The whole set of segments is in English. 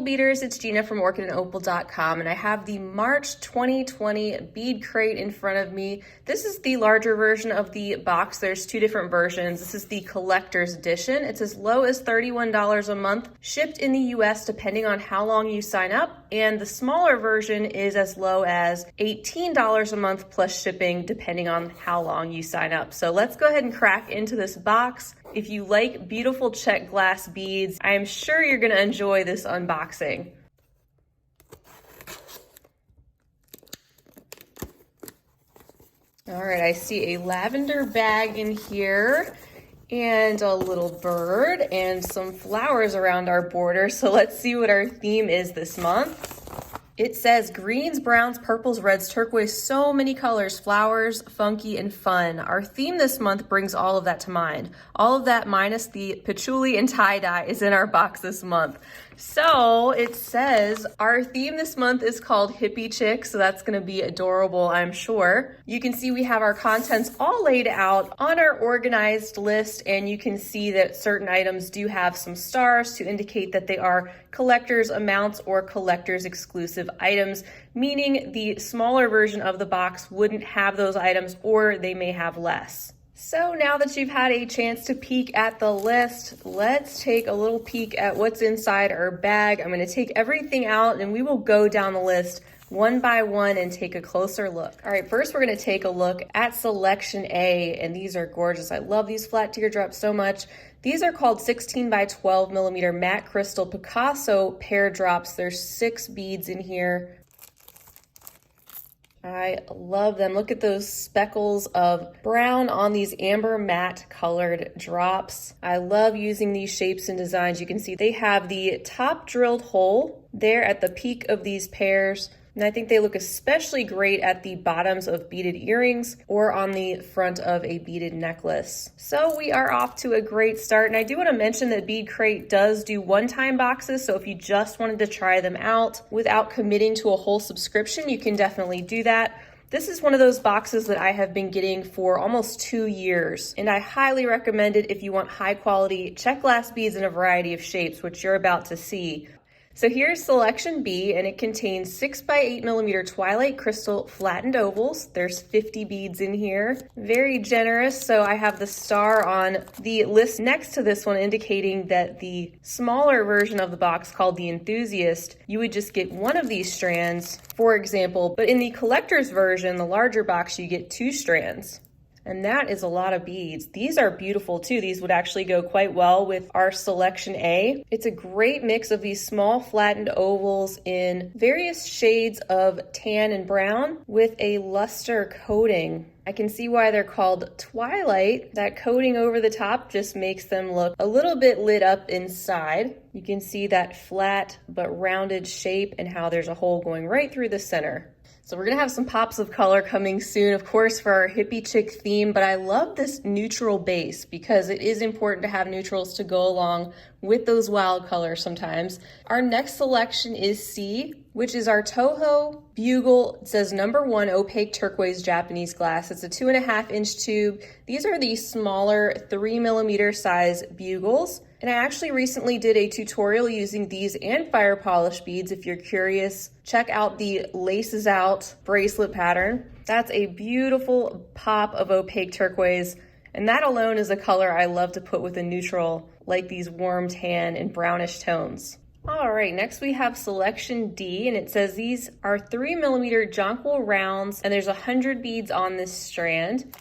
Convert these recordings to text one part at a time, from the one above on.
beaders, it's Gina from orchidandopal.com, and I have the March 2020 BeadCrate in front of me. This is the larger version of the box. There's two different versions. This is the collector's edition. It's as low as $31 a month, shipped in the US depending on how long you sign up, and the smaller version is as low as $18 a month plus shipping depending on how long you sign up. So let's go ahead and crack into this box. If you like beautiful check glass beads, I am sure you're going to enjoy this unboxing. All right, I see a lavender bag in here and a little bird and some flowers around our border. So let's see what our theme is this month. It says greens, browns, purples, reds, turquoise, so many colors, flowers, funky, and fun. Our theme this month brings all of that to mind. All of that minus the patchouli and tie-dye is in our box this month. So it says our theme this month is called Hippie Chick, so that's gonna be adorable, I'm sure. You can see we have our contents all laid out on our organized list, and you can see that certain items do have some stars to indicate that they are collector's amounts or collector's exclusive items, meaning the smaller version of the box wouldn't have those items, or they may have less. So now that you've had a chance to peek at the list, let's take a little peek at what's inside our bag. I'm going to take everything out and we will go down the list one by one and take a closer look. All right, first we're going to take a look at selection A, and these are gorgeous. I love these flat teardrops so much. These are called 16 by 12 millimeter matte crystal Picasso pear drops. There's 6 beads in here. I love them. Look at those speckles of brown on these amber matte colored drops. I love using these shapes and designs. You can see they have the top drilled hole there at the peak of these pears. And I think they look especially great at the bottoms of beaded earrings or on the front of a beaded necklace. So we are off to a great start. And I do want to mention that BeadCrate does do one-time boxes. So if you just wanted to try them out without committing to a whole subscription, you can definitely do that. This is one of those boxes that I have been getting for almost 2 years, and I highly recommend it if you want high quality check glass beads in a variety of shapes, which you're about to see. So here's selection B, and it contains 6 by 8 millimeter twilight crystal flattened ovals. There's 50 beads in here. Very generous. So I have the star on the list next to this one indicating that the smaller version of the box called the Enthusiast, you would just get one of these strands, for example, but in the collector's version, the larger box, you get 2 strands. And that is a lot of beads. These are beautiful too. These would actually go quite well with our selection A. It's a great mix of these small flattened ovals in various shades of tan and brown with a luster coating. I can see why they're called twilight. That coating over the top just makes them look a little bit lit up inside. You can see that flat but rounded shape and how there's a hole going right through the center. So we're gonna have some pops of color coming soon, of course, for our hippie chick theme, but I love this neutral base because it is important to have neutrals to go along with those wild colors sometimes. Our next selection is C, which is our Toho Bugle. It says #1 opaque turquoise Japanese glass. It's a 2.5 inch tube. These are the smaller 3 millimeter size bugles. And I actually recently did a tutorial using these and fire polish beads. If you're curious, check out the laces out bracelet pattern. That's a beautiful pop of opaque turquoise. And that alone is a color I love to put with a neutral, like these warm tan and brownish tones. All right, next we have selection D, and it says these are 3 millimeter jonquil rounds, and there's 100 beads on this strand.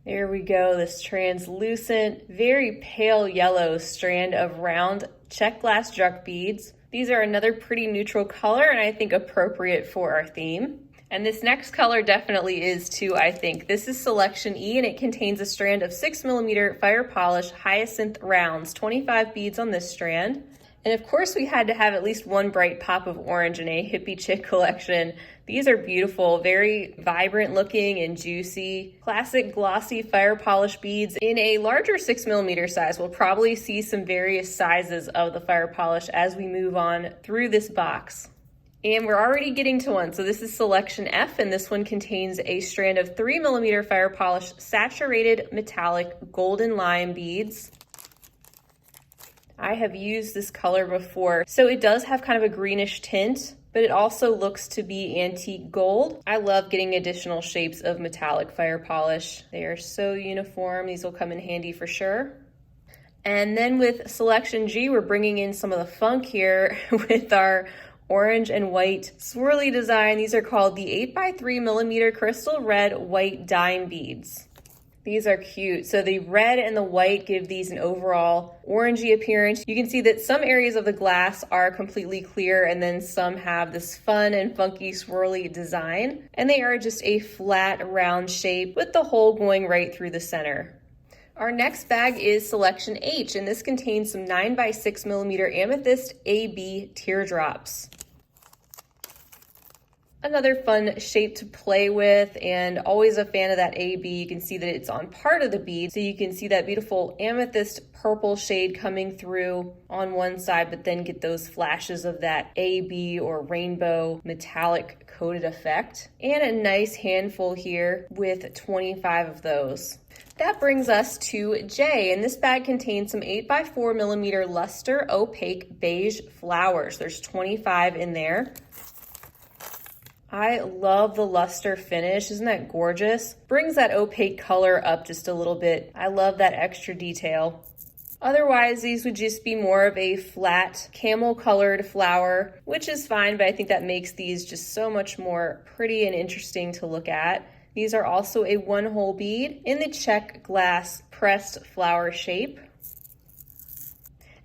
There we go, this translucent, very pale yellow strand of round check glass juk beads. These are another pretty neutral color and I think appropriate for our theme. And this next color definitely is too, I think. This is selection E, and it contains a strand of 6 millimeter fire polish hyacinth rounds, 25 beads on this strand. And of course we had to have at least one bright pop of orange in a hippie chick collection. These are beautiful, very vibrant looking and juicy, classic glossy fire polish beads in a larger 6 millimeter size. We'll probably see some various sizes of the fire polish as we move on through this box. And we're already getting to one. So this is selection F, and this one contains a strand of 3 millimeter fire polish saturated metallic golden lime beads. I have used this color before. So it does have kind of a greenish tint, but it also looks to be antique gold. I love getting additional shapes of metallic fire polish. They are so uniform. These will come in handy for sure. And then with Selection G, we're bringing in some of the funk here with our orange and white swirly design. These are called the 8x3mm crystal red white dime beads. These are cute. So the red and the white give these an overall orangey appearance. You can see that some areas of the glass are completely clear and then some have this fun and funky swirly design. And they are just a flat round shape with the hole going right through the center. Our next bag is Selection H, and this contains some 9x6mm amethyst AB teardrops. Another fun shape to play with, and always a fan of that AB. You can see that it's on part of the bead, so you can see that beautiful amethyst purple shade coming through on one side, but then get those flashes of that AB or rainbow metallic coated effect. And a nice handful here with 25 of those. That brings us to J, and this bag contains some 8x4mm luster opaque beige flowers. There's 25 in there. I love the luster finish. Isn't that gorgeous? Brings that opaque color up just a little bit. I love that extra detail. Otherwise, these would just be more of a flat camel colored flower, which is fine, but I think that makes these just so much more pretty and interesting to look at. These are also a one-hole bead in the check glass pressed flower shape.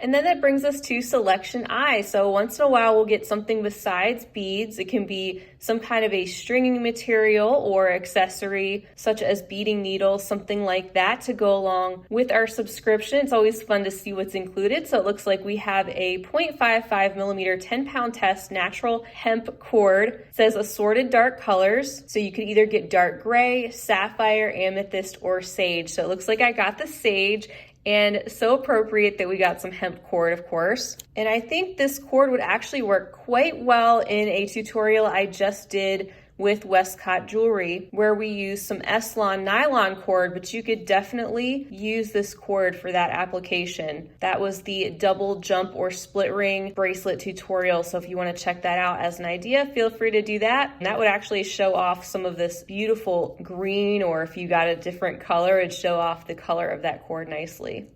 And then that brings us to Selection I. So once in a while we'll get something besides beads. It can be some kind of a stringing material or accessory such as beading needles, something like that to go along with our subscription. It's always fun to see what's included. So it looks like we have a 0.55mm 10-pound test natural hemp cord. It says assorted dark colors. So you could either get dark gray, sapphire, amethyst, or sage. So it looks like I got the sage. And so appropriate that we got some hemp cord, of course. And I think this cord would actually work quite well in a tutorial I just did with Westcott jewelry, where we use some Eslon nylon cord, but you could definitely use this cord for that application. That was the double jump or split ring bracelet tutorial. So if you want to check that out as an idea, feel free to do that. And that would actually show off some of this beautiful green, or if you got a different color, it'd show off the color of that cord nicely.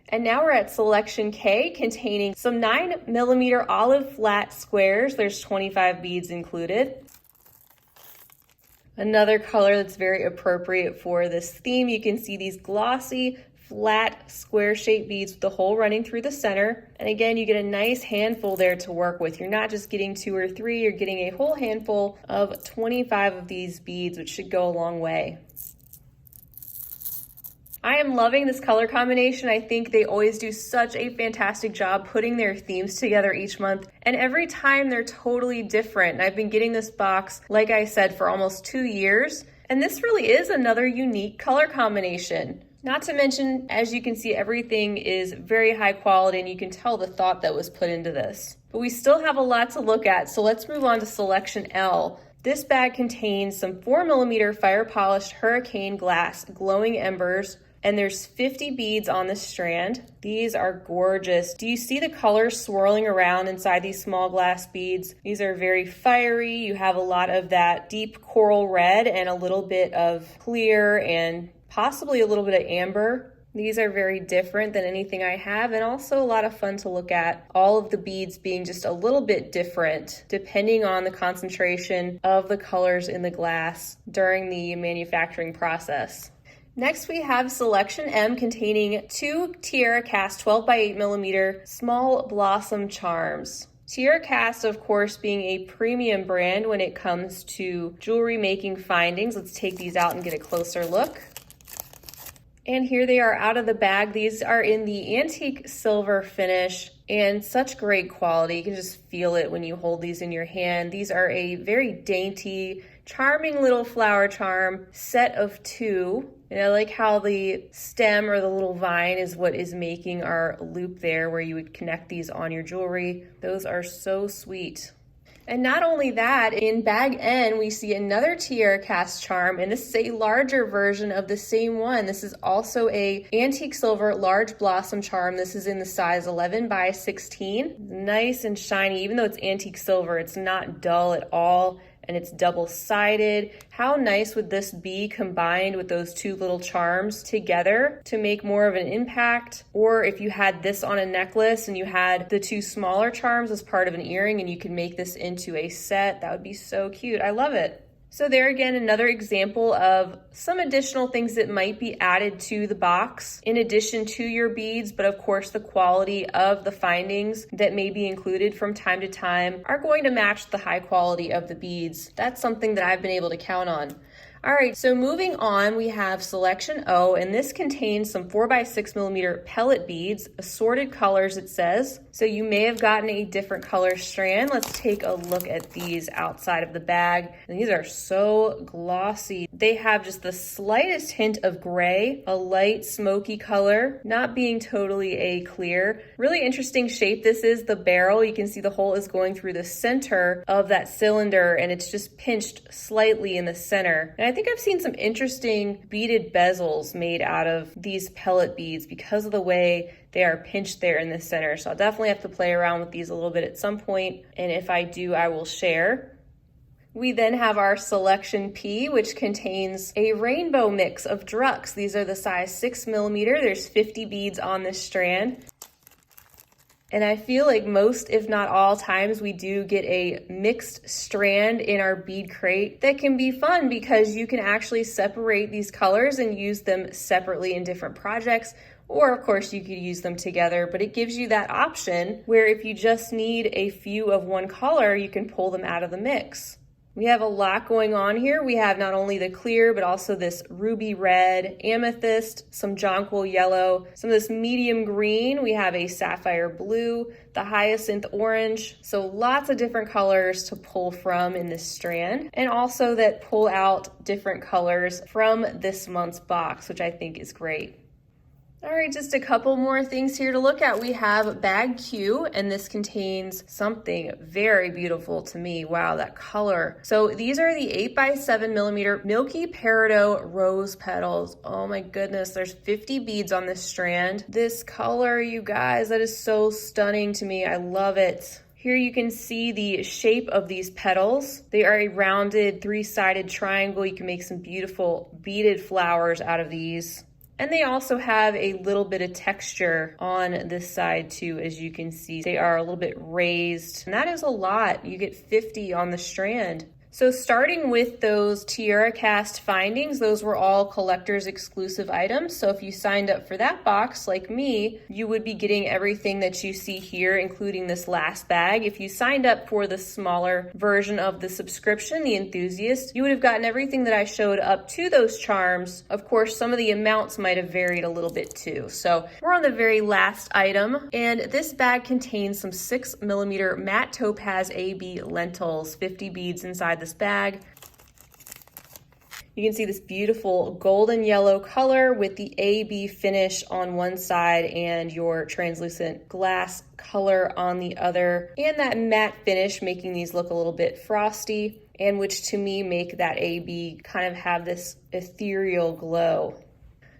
And now we're at Selection K, containing some 9mm olive flat squares. There's 25 beads included. Another color that's very appropriate for this theme. You can see these glossy, flat, square-shaped beads with the hole running through the center. And again, you get a nice handful there to work with. You're not just getting 2 or 3, you're getting a whole handful of 25 of these beads, which should go a long way. I am loving this color combination. I think they always do such a fantastic job putting their themes together each month. And every time they're totally different. And I've been getting this box, like I said, for almost 2 years. And this really is another unique color combination. Not to mention, as you can see, everything is very high quality and you can tell the thought that was put into this. But we still have a lot to look at. So let's move on to Selection L. This bag contains some 4mm fire polished hurricane glass glowing embers. And there's 50 beads on this strand. These are gorgeous. Do you see the colors swirling around inside these small glass beads? These are very fiery. You have a lot of that deep coral red and a little bit of clear and possibly a little bit of amber. These are very different than anything I have, and also a lot of fun to look at. All of the beads being just a little bit different depending on the concentration of the colors in the glass during the manufacturing process. Next, we have Selection M, containing 2 Tierracast 12x8mm small blossom charms. Tierracast, of course, being a premium brand when it comes to jewelry making findings. Let's take these out and get a closer look. And here they are out of the bag. These are in the antique silver finish and such great quality. You can just feel it when you hold these in your hand. These are a very dainty, charming little flower charm set of 2. And I like how the stem or the little vine is what is making our loop there, where you would connect these on your jewelry. Those are so sweet. And not only that, in bag N, we see another Tierracast charm, and this is a larger version of the same one. This is also a antique silver large blossom charm. This is in the size 11 by 16. Nice and shiny. Even though it's antique silver, it's not dull at all, and it's double-sided. How nice would this be combined with those two little charms together to make more of an impact? Or if you had this on a necklace and you had the two smaller charms as part of an earring and you could make this into a set, that would be so cute. I love it. So there again, another example of some additional things that might be added to the box in addition to your beads, but of course the quality of the findings that may be included from time to time are going to match the high quality of the beads. That's something that I've been able to count on. All right, so moving on, we have selection O, and this contains some 4x6mm pellet beads, assorted colors it says. So you may have gotten a different color strand. Let's take a look at these outside of the bag. And these are so glossy. They have just the slightest hint of gray, a light smoky color, not being totally a clear. Really interesting shape this is, the barrel. You can see the hole is going through the center of that cylinder, and it's just pinched slightly in the center. And I think I've seen some interesting beaded bezels made out of these pellet beads because of the way they are pinched there in the center. So I'll definitely have to play around with these a little bit at some point, and if I do, I will share. We then have our selection P, which contains a rainbow mix of drucks. These are the size 6mm. There's 50 beads on this strand. And I feel like most, if not all times, we do get a mixed strand in our bead crate that can be fun because you can actually separate these colors and use them separately in different projects. Or of course you could use them together, but it gives you that option where if you just need a few of one color, you can pull them out of the mix. We have a lot going on here. We have not only the clear, but also this ruby red, amethyst, some jonquil yellow, some of this medium green. We have a sapphire blue, the hyacinth orange. So lots of different colors to pull from in this strand, and also that pull out different colors from this month's box, which I think is great. All right, just a couple more things here to look at. We have bag Q, and this contains something very beautiful to me. Wow, that color. So these are the 8x7mm Milky Peridot rose petals. Oh my goodness, there's 50 beads on this strand. This color, you guys, that is so stunning to me. I love it. Here you can see the shape of these petals. They are a rounded three-sided triangle. You can make some beautiful beaded flowers out of these. And they also have a little bit of texture on this side too, as you can see. They are a little bit raised, and that is a lot. You get 50 on the strand. So starting with those Tierracast Findings, those were all collector's exclusive items. So if you signed up for that box, like me, you would be getting everything that you see here, including this last bag. If you signed up for the smaller version of the subscription, the Enthusiast, you would have gotten everything that I showed up to those charms. Of course, some of the amounts might have varied a little bit too. So we're on the very last item, and this bag contains some 6mm matte topaz AB lentils, 50 beads inside this bag. You can see this beautiful golden yellow color with the AB finish on one side and your translucent glass color on the other, and that matte finish making these look a little bit frosty, and which to me make that AB kind of have this ethereal glow.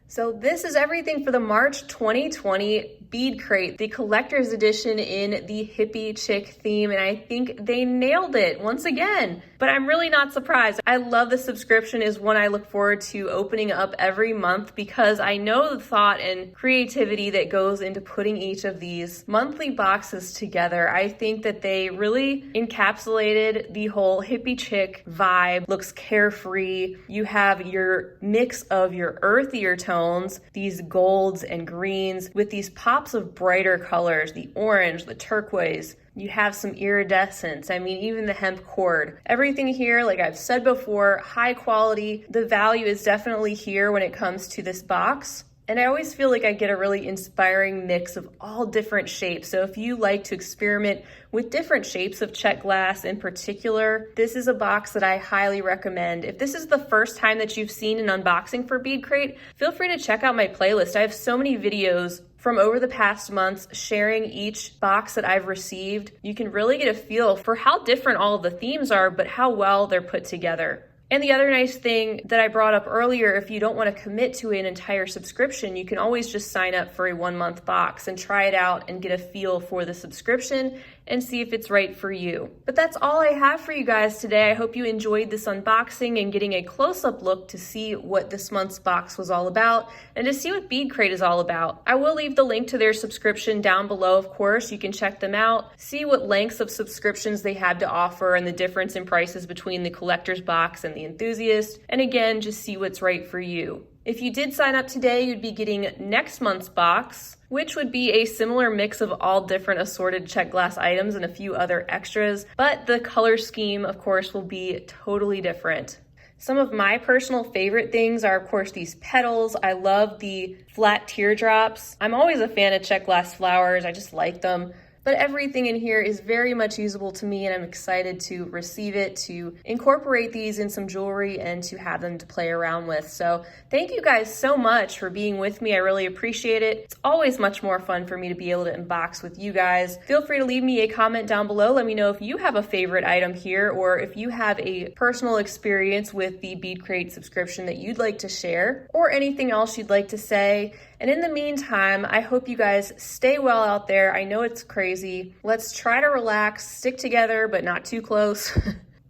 So this is everything for the March 2020 BeadCrate, the collector's edition in the hippie chick theme, and I think they nailed it once again. But I'm really not surprised. I love the subscription, is one I look forward to opening up every month because I know the thought and creativity that goes into putting each of these monthly boxes together. I think that they really encapsulated the whole hippie chick vibe. Looks carefree. You have your mix of your earthier tones, these golds and greens, with these pops of brighter colors, the orange, the turquoise. You have some iridescence. I mean, even the hemp cord. Everything here, like I've said before, high quality. The value is definitely here when it comes to this box. And I always feel like I get a really inspiring mix of all different shapes. So if you like to experiment with different shapes of check glass in particular, this is a box that I highly recommend. If this is the first time that you've seen an unboxing for BeadCrate, feel free to check out my playlist. I have so many videos from over the past months sharing each box that I've received. You can really get a feel for how different all of the themes are, but how well they're put together. And the other nice thing that I brought up earlier, if you don't want to commit to an entire subscription, you can always just sign up for a 1-month box and try it out and get a feel for the subscription and see if it's right for you. But that's all I have for you guys today. I hope you enjoyed this unboxing and getting a close-up look to see what this month's box was all about and to see what BeadCrate is all about. I will leave the link to their subscription down below, of course. You can check them out, see what lengths of subscriptions they have to offer and the difference in prices between the collector's box and the enthusiast, and again, just see what's right for you. If you did sign up today, you'd be getting next month's box, which would be a similar mix of all different assorted check glass items and a few other extras, but the color scheme, of course, will be totally different. Some of my personal favorite things are, of course, these petals. I love the flat teardrops. I'm always a fan of check glass flowers. I just like them. But everything in here is very much usable to me, and I'm excited to receive it, to incorporate these in some jewelry, and to have them to play around with. So thank you guys so much for being with me. I really appreciate it. It's always much more fun for me to be able to unbox with you guys. Feel free to leave me a comment down below. Let me know if you have a favorite item here, or if you have a personal experience with the BeadCrate subscription that you'd like to share, or anything else you'd like to say. And in the meantime, I hope you guys stay well out there. I know it's crazy. Let's try to relax, stick together, but not too close.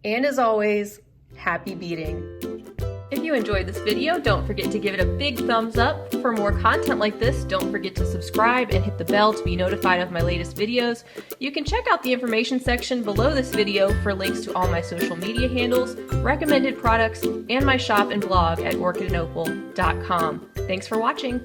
And as always, happy beading. If you enjoyed this video, don't forget to give it a big thumbs up. For more content like this, don't forget to subscribe and hit the bell to be notified of my latest videos. You can check out the information section below this video for links to all my social media handles, recommended products, and my shop and blog at orchidandopal.com. Thanks for watching.